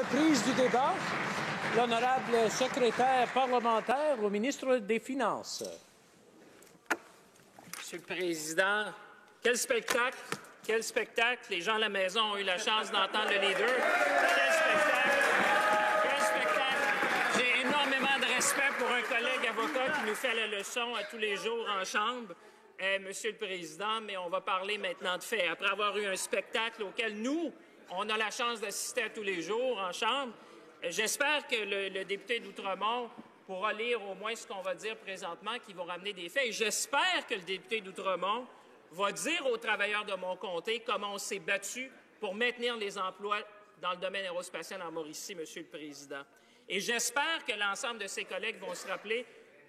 reprise du débat. L'honorable secrétaire parlementaire au ministre des Finances. Monsieur le Président, quel spectacle! Quel spectacle! Les gens à la maison ont eu la chance d'entendre le leader. Quel spectacle! Quel spectacle! J'ai énormément de respect pour un collègue avocat qui nous fait la leçon à tous les jours en chambre, Monsieur le Président, mais on va parler maintenant de faits. Après avoir eu un spectacle auquel nous, on a la chance d'assister à tous les jours en chambre, j'espère que le député d'Outremont pourra lire au moins ce qu'on va dire présentement, qui va ramener des faits. Et j'espère que le député d'Outremont va dire aux travailleurs de mon comté comment on s'est battu pour maintenir les emplois dans le domaine aérospatial en Mauricie, Monsieur le Président. Et j'espère que l'ensemble de ses collègues vont se rappeler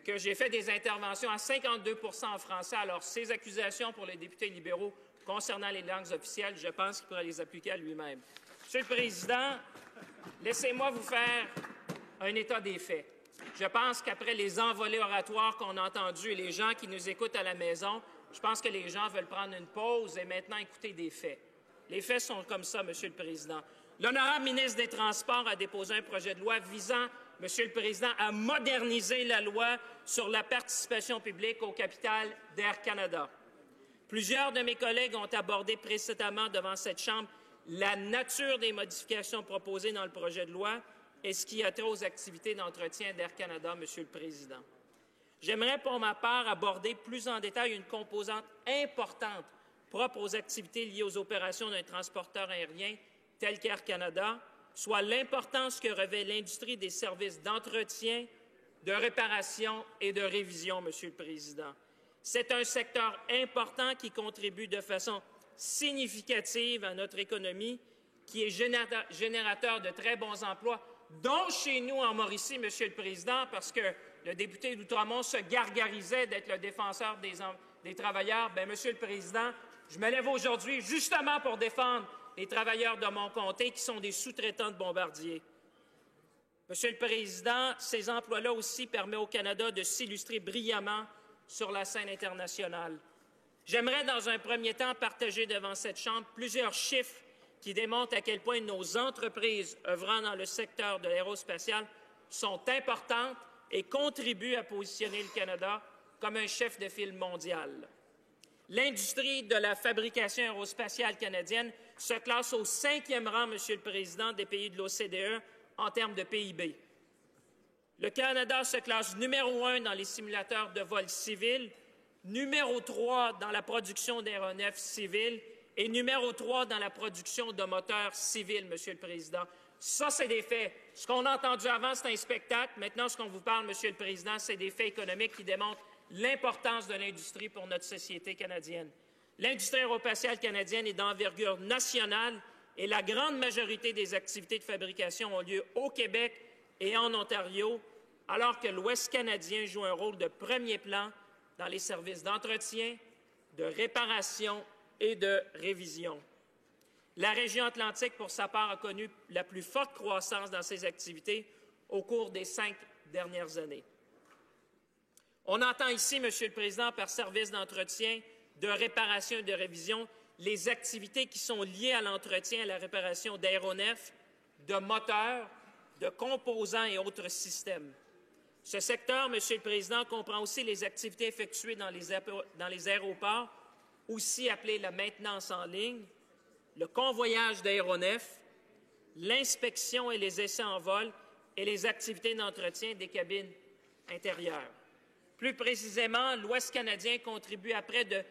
que j'ai fait des interventions à 52 % en français. Alors, ces accusations pour les députés libéraux concernant les langues officielles, je pense qu'il pourrait les appliquer à lui-même. Monsieur le Président, laissez-moi vous faire un état des faits. Je pense qu'après les envolées oratoires qu'on a entendues et les gens qui nous écoutent à la maison, je pense que les gens veulent prendre une pause et maintenant écouter des faits. Les faits sont comme ça, Monsieur le Président. L'honorable ministre des Transports a déposé un projet de loi visant, Monsieur le Président, à moderniser la loi sur la participation publique au capital d'Air Canada. Plusieurs de mes collègues ont abordé précédemment devant cette Chambre la nature des modifications proposées dans le projet de loi et ce qui a trait aux activités d'entretien d'Air Canada, Monsieur le Président. J'aimerais pour ma part aborder plus en détail une composante importante propre aux activités liées aux opérations d'un transporteur aérien tel qu'Air Canada, soit l'importance que revêt l'industrie des services d'entretien, de réparation et de révision, Monsieur le Président. C'est un secteur important qui contribue de façon significative à notre économie, qui est générateur de très bons emplois, dont chez nous en Mauricie, Monsieur le Président, parce que le député d'Outremont se gargarisait d'être le défenseur des travailleurs. Bien, Monsieur le Président, je me lève aujourd'hui justement pour défendre les travailleurs de mon comté qui sont des sous-traitants de Bombardier. Monsieur le Président, ces emplois-là aussi permettent au Canada de s'illustrer brillamment sur la scène internationale. J'aimerais, dans un premier temps, partager devant cette Chambre plusieurs chiffres qui démontrent à quel point nos entreprises œuvrant dans le secteur de l'aérospatial sont importantes et contribuent à positionner le Canada comme un chef de file mondial. L'industrie de la fabrication aérospatiale canadienne se classe au 5e rang, Monsieur le Président, des pays de l'OCDE en termes de PIB. Le Canada se classe numéro 1 dans les simulateurs de vol civils, numéro 3 dans la production d'aéronefs civils et numéro 3 dans la production de moteurs civils, Monsieur le Président. Ça, c'est des faits. Ce qu'on a entendu avant, c'est un spectacle. Maintenant, ce qu'on vous parle, Monsieur le Président, c'est des faits économiques qui démontrent l'importance de l'industrie pour notre société canadienne. L'industrie aérospatiale canadienne est d'envergure nationale et la grande majorité des activités de fabrication ont lieu au Québec et en Ontario, alors que l'Ouest canadien joue un rôle de premier plan dans les services d'entretien, de réparation et de révision. La région Atlantique, pour sa part, a connu la plus forte croissance dans ses activités au cours des 5 dernières années. On entend ici, Monsieur le Président, par service d'entretien, de réparation et de révision, les activités qui sont liées à l'entretien et à la réparation d'aéronefs, de moteurs, de composants et autres systèmes. Ce secteur, Monsieur le Président, comprend aussi les activités effectuées dans les aéroports, aussi appelées la maintenance en ligne, le convoyage d'aéronefs, l'inspection et les essais en vol et les activités d'entretien des cabines intérieures. Plus précisément, l'Ouest canadien contribue à près de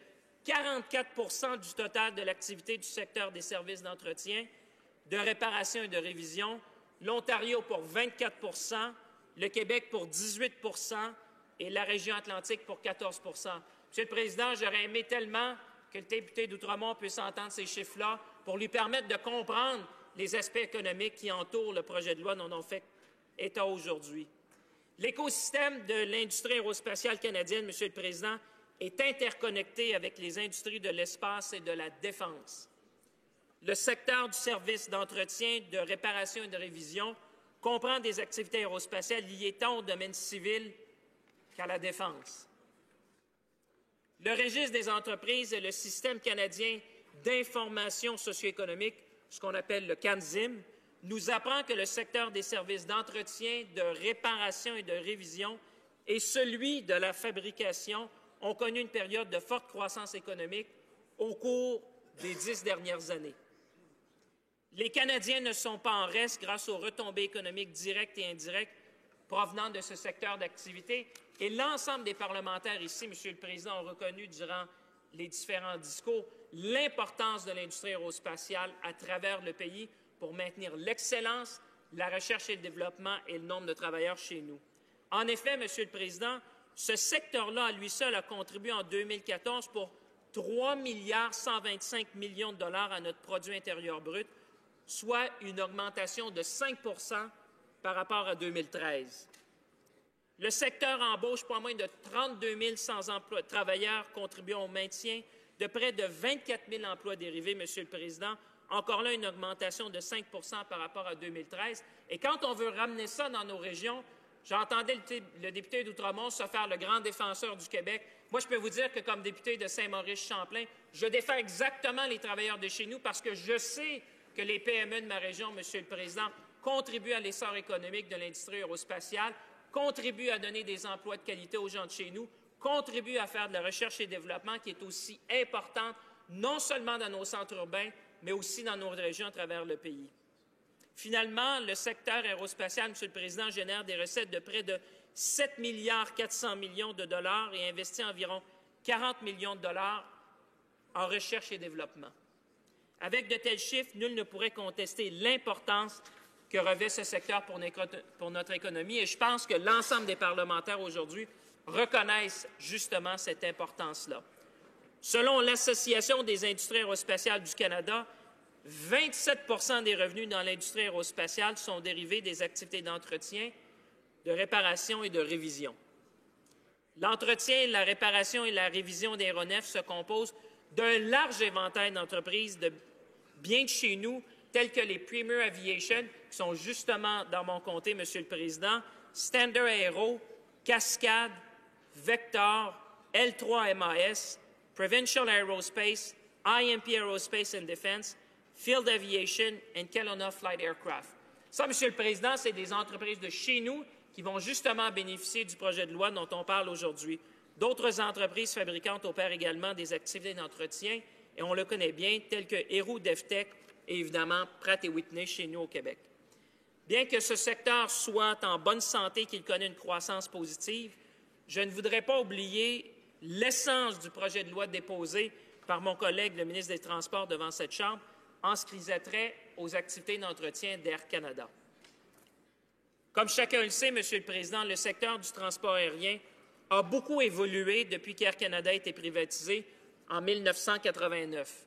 44 % du total de l'activité du secteur des services d'entretien, de réparation et de révision, l'Ontario pour 24 %, le Québec pour 18 % et la région Atlantique pour 14 %. Monsieur le Président, j'aurais aimé tellement que le député d'Outremont puisse entendre ces chiffres-là pour lui permettre de comprendre les aspects économiques qui entourent le projet de loi dont on fait état aujourd'hui. L'écosystème de l'industrie aérospatiale canadienne, Monsieur le Président, est interconnecté avec les industries de l'espace et de la défense. Le secteur du service d'entretien, de réparation et de révision comprend des activités aérospatiales liées tant au domaine civil qu'à la défense. Le registre des entreprises et le système canadien d'information socio-économique, ce qu'on appelle le CANSIM, nous apprend que le secteur des services d'entretien, de réparation et de révision et celui de la fabrication ont connu une période de forte croissance économique au cours des 10 dernières années. Les Canadiens ne sont pas en reste grâce aux retombées économiques directes et indirectes provenant de ce secteur d'activité. Et l'ensemble des parlementaires ici, Monsieur le Président, ont reconnu durant les différents discours l'importance de l'industrie aérospatiale à travers le pays pour maintenir l'excellence, la recherche et le développement et le nombre de travailleurs chez nous. En effet, Monsieur le Président, ce secteur-là, à lui seul, a contribué en 2014 pour 3,125 milliards de dollars à notre produit intérieur brut, soit une augmentation de 5 par rapport à 2013. Le secteur embauche pas moins de 32 100 travailleurs contribuant au maintien de près de 24 000 emplois dérivés, Monsieur le Président. Encore là, une augmentation de 5 par rapport à 2013. Et quand on veut ramener ça dans nos régions, j'entendais le député d'Outremont se faire le grand défenseur du Québec. Moi, je peux vous dire que comme député de Saint-Maurice-Champlain, je défends exactement les travailleurs de chez nous parce que je sais que les PME de ma région, Monsieur le Président, contribuent à l'essor économique de l'industrie aérospatiale, contribuent à donner des emplois de qualité aux gens de chez nous, contribuent à faire de la recherche et développement qui est aussi importante, non seulement dans nos centres urbains, mais aussi dans nos régions à travers le pays. Finalement, le secteur aérospatial, Monsieur le Président, génère des recettes de près de 7 400 millions de dollars et investit environ 40 millions de dollars en recherche et développement. Avec de tels chiffres, nul ne pourrait contester l'importance que revêt ce secteur pour notre économie et je pense que l'ensemble des parlementaires aujourd'hui reconnaissent justement cette importance-là. Selon l'Association des industries aérospatiales du Canada, 27 des revenus dans l'industrie aérospatiale sont dérivés des activités d'entretien, de réparation et de révision. L'entretien, la réparation et la révision d'aéronefs se composent d'un large éventail d'entreprises de biens de chez nous, tels que les Premier Aviation, qui sont justement dans mon comté, Monsieur le Président, Standard Aero, Cascade, Vector, L3 MAS, Provincial Aerospace, IMP Aerospace and Defense, Field Aviation et Kelowna Flight Aircraft. Ça, Monsieur le Président, c'est des entreprises de chez nous qui vont justement bénéficier du projet de loi dont on parle aujourd'hui. D'autres entreprises fabricantes opèrent également des activités d'entretien, et on le connaît bien, telles que Héroux DevTech et évidemment Pratt & Whitney chez nous au Québec. Bien que ce secteur soit en bonne santé, qu'il connaît une croissance positive, je ne voudrais pas oublier l'essence du projet de loi déposé par mon collègue, le ministre des Transports, devant cette Chambre, en ce qui a trait aux activités d'entretien d'Air Canada. Comme chacun le sait, Monsieur le Président, le secteur du transport aérien a beaucoup évolué depuis qu'Air Canada a été privatisé en 1989.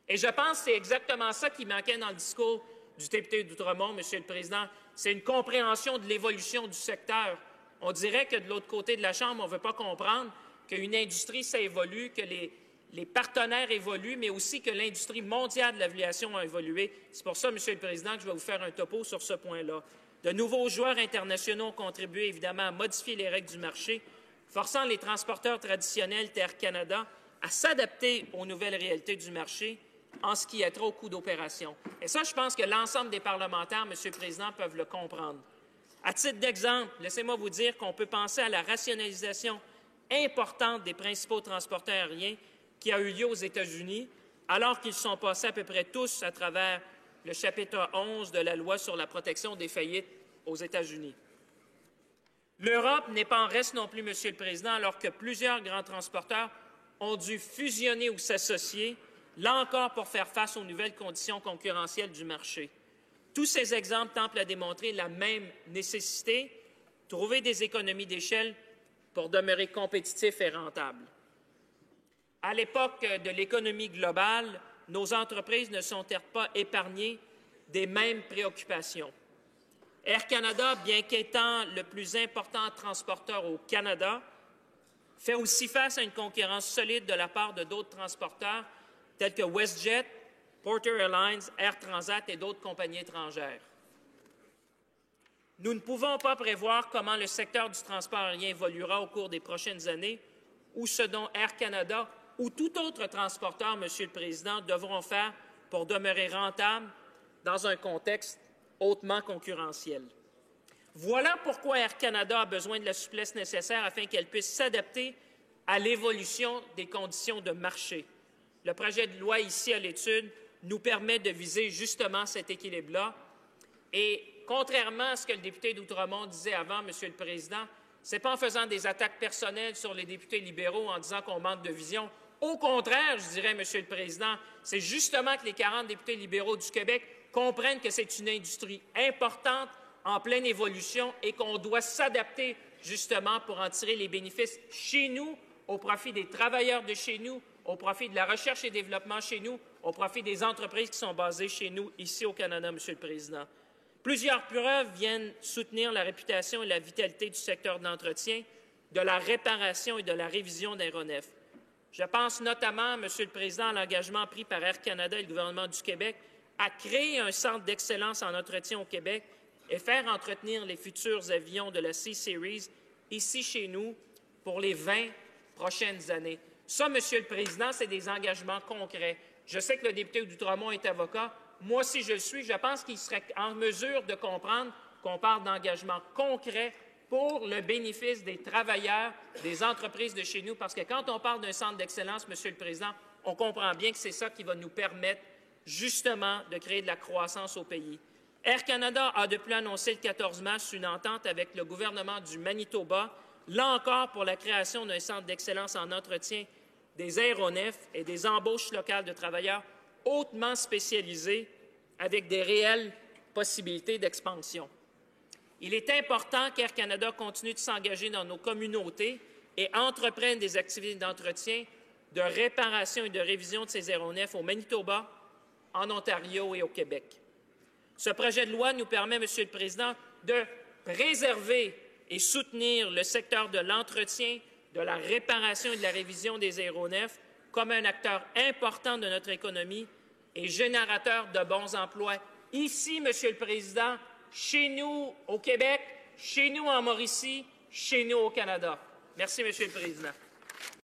Et je pense que c'est exactement ça qui manquait dans le discours du député d'Outremont, Monsieur le Président. C'est une compréhension de l'évolution du secteur. On dirait que de l'autre côté de la Chambre, on ne veut pas comprendre qu'une industrie, ça évolue, que les partenaires évoluent, mais aussi que l'industrie mondiale de l'aviation a évolué. C'est pour ça, Monsieur le Président, que je vais vous faire un topo sur ce point-là. De nouveaux joueurs internationaux ont contribué évidemment à modifier les règles du marché, forçant les transporteurs traditionnels d'Air Canada à s'adapter aux nouvelles réalités du marché en ce qui est trait au coût d'opération. Et ça, je pense que l'ensemble des parlementaires, Monsieur le Président, peuvent le comprendre. À titre d'exemple, laissez-moi vous dire qu'on peut penser à la rationalisation importante des principaux transporteurs aériens qui a eu lieu aux États-Unis, alors qu'ils sont passés à peu près tous à travers le chapitre 11 de la loi sur la protection des faillites aux États-Unis. L'Europe n'est pas en reste non plus, Monsieur le Président, alors que plusieurs grands transporteurs ont dû fusionner ou s'associer, là encore pour faire face aux nouvelles conditions concurrentielles du marché. Tous ces exemples tentent à démontrer la même nécessité, trouver des économies d'échelle pour demeurer compétitifs et rentables. À l'époque de l'économie globale, nos entreprises ne sont-elles pas épargnées des mêmes préoccupations. Air Canada, bien qu'étant le plus important transporteur au Canada, fait aussi face à une concurrence solide de la part de d'autres transporteurs tels que WestJet, Porter Airlines, Air Transat et d'autres compagnies étrangères. Nous ne pouvons pas prévoir comment le secteur du transport aérien évoluera au cours des prochaines années ou ce dont Air Canada ou tout autre transporteur, Monsieur le Président, devront faire pour demeurer rentables dans un contexte hautement concurrentielle. Voilà pourquoi Air Canada a besoin de la souplesse nécessaire afin qu'elle puisse s'adapter à l'évolution des conditions de marché. Le projet de loi ici à l'étude nous permet de viser justement cet équilibre-là. Et contrairement à ce que le député d'Outremont disait avant, Monsieur le Président, ce n'est pas en faisant des attaques personnelles sur les députés libéraux en disant qu'on manque de vision. Au contraire, je dirais, Monsieur le Président, c'est justement que les 40 députés libéraux du Québec comprennent que c'est une industrie importante, en pleine évolution, et qu'on doit s'adapter justement pour en tirer les bénéfices chez nous, au profit des travailleurs de chez nous, au profit de la recherche et développement chez nous, au profit des entreprises qui sont basées chez nous, ici au Canada, Monsieur le Président. Plusieurs preuves viennent soutenir la réputation et la vitalité du secteur d'entretien, de la réparation et de la révision d'aéronefs. Je pense notamment, Monsieur le Président, à l'engagement pris par Air Canada et le gouvernement du Québec à créer un centre d'excellence en entretien au Québec et faire entretenir les futurs avions de la C-Series ici chez nous pour les 20 prochaines années. Ça, Monsieur le Président, c'est des engagements concrets. Je sais que le député d'Outremont est avocat. Moi aussi, je le suis. Je pense qu'il serait en mesure de comprendre qu'on parle d'engagements concrets pour le bénéfice des travailleurs, des entreprises de chez nous, parce que quand on parle d'un centre d'excellence, Monsieur le Président, on comprend bien que c'est ça qui va nous permettre justement de créer de la croissance au pays. Air Canada a depuis annoncé le 14 mars une entente avec le gouvernement du Manitoba, là encore pour la création d'un centre d'excellence en entretien des aéronefs et des embauches locales de travailleurs hautement spécialisés avec des réelles possibilités d'expansion. Il est important qu'Air Canada continue de s'engager dans nos communautés et entreprenne des activités d'entretien, de réparation et de révision de ces aéronefs au Manitoba, en Ontario et au Québec. Ce projet de loi nous permet, Monsieur le Président, de préserver et soutenir le secteur de l'entretien, de la réparation et de la révision des aéronefs comme un acteur important de notre économie et générateur de bons emplois ici, Monsieur le Président, chez nous au Québec, chez nous en Mauricie, chez nous au Canada. Merci, Monsieur le Président.